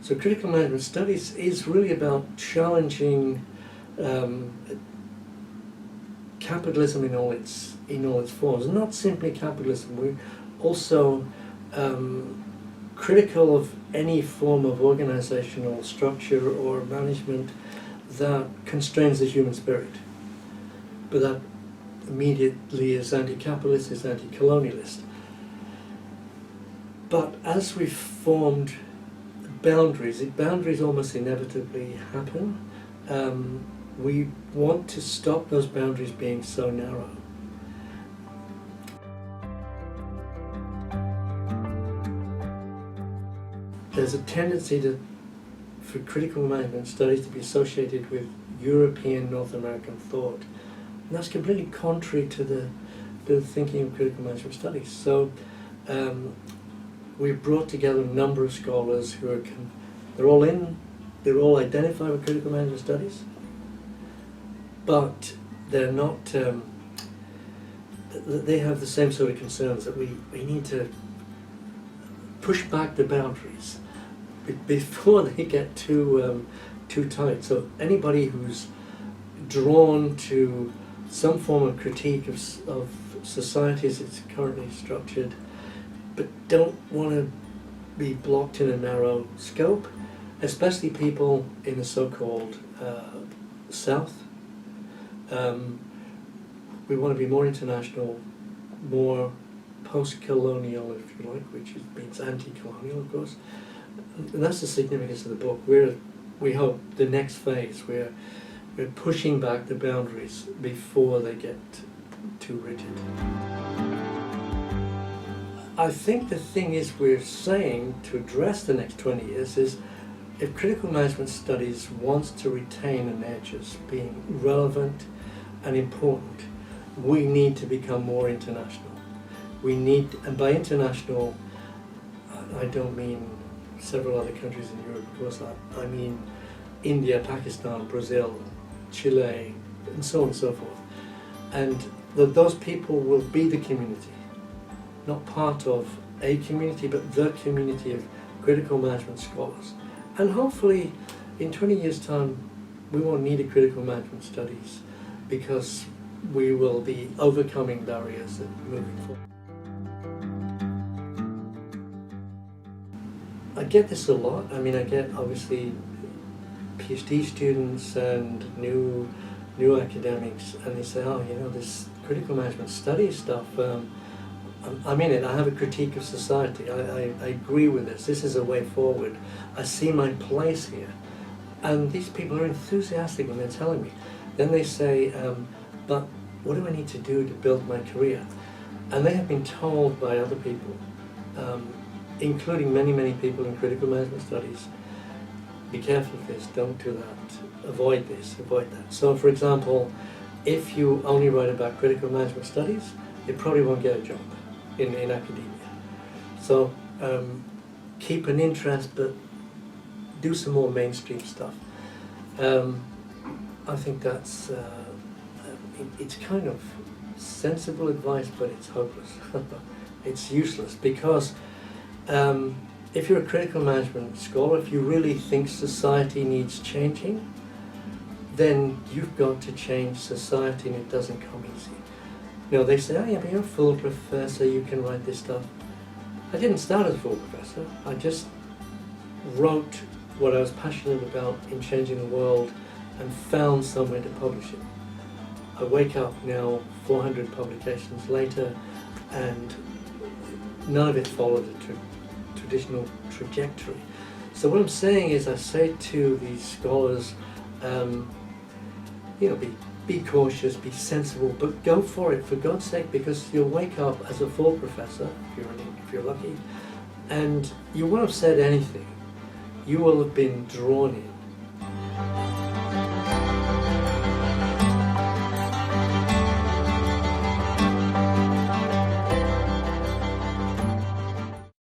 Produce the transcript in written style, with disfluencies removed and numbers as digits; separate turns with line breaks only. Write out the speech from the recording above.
So critical management studies is really about challenging capitalism in all its forms. Not simply capitalism. We're also critical of any form of organizational structure or management that constrains the human spirit, but that immediately is anti-capitalist, is anti-colonialist. But as we've formed boundaries almost inevitably happen. We want to stop those boundaries being so narrow. There's a tendency for critical management studies to be associated with European, North American thought. And that's completely contrary to the thinking of critical management studies. So we've brought together a number of scholars who are, they're all identified with critical management studies, but they're not, they have the same sort of concerns that we need to push back the boundaries before they get too tight. So anybody who's drawn to some form of critique of society as it's currently structured, but don't want to be blocked in a narrow scope, especially people in the so-called South. We want to be more international, more post-colonial, if you like, which means anti-colonial, of course. And that's the significance of the book. We hope the next phase, we're pushing back the boundaries before they get too rigid. I think the thing is we're saying to address the next 20 years is if critical management studies wants to retain an edge as being relevant and important, we need to become more international. We need, and by international, I don't mean several other countries in Europe, of course, I mean India, Pakistan, Brazil, Chile, and so on and so forth. And those people will be the community, not part of a community, but the community of critical management scholars. And hopefully, in 20 years' time, we won't need a critical management studies because we will be overcoming barriers and moving forward. I get this a lot. I mean, I get obviously PhD students and new academics, and they say, oh, you know, this critical management studies stuff, I'm in it. I have a critique of society. I agree with this. This is a way forward. I see my place here. And these people are enthusiastic when they're telling me. Then they say, but what do I need to do to build my career? And they have been told by other people, including many people in critical management studies, be careful of this, don't do that, avoid this, avoid that. So for example, if you only write about critical management studies, you probably won't get a job in academia. So keep an interest, but do some more mainstream stuff. I think that's, it's kind of sensible advice, but it's hopeless. It's useless because if you're a critical management scholar, if you really think society needs changing, then you've got to change society, and it doesn't come easy. You know, they say, oh yeah, but you're a full professor, you can write this stuff. I didn't start as a full professor. I just wrote what I was passionate about in changing the world and found somewhere to publish it. I wake up now 400 publications later, and none of it followed a traditional trajectory. So what I'm saying is, I say to these scholars, you know, be cautious, be sensible, but go for it, for God's sake, because you'll wake up as a full professor, if you're lucky, and you won't have said anything. You will have been drawn in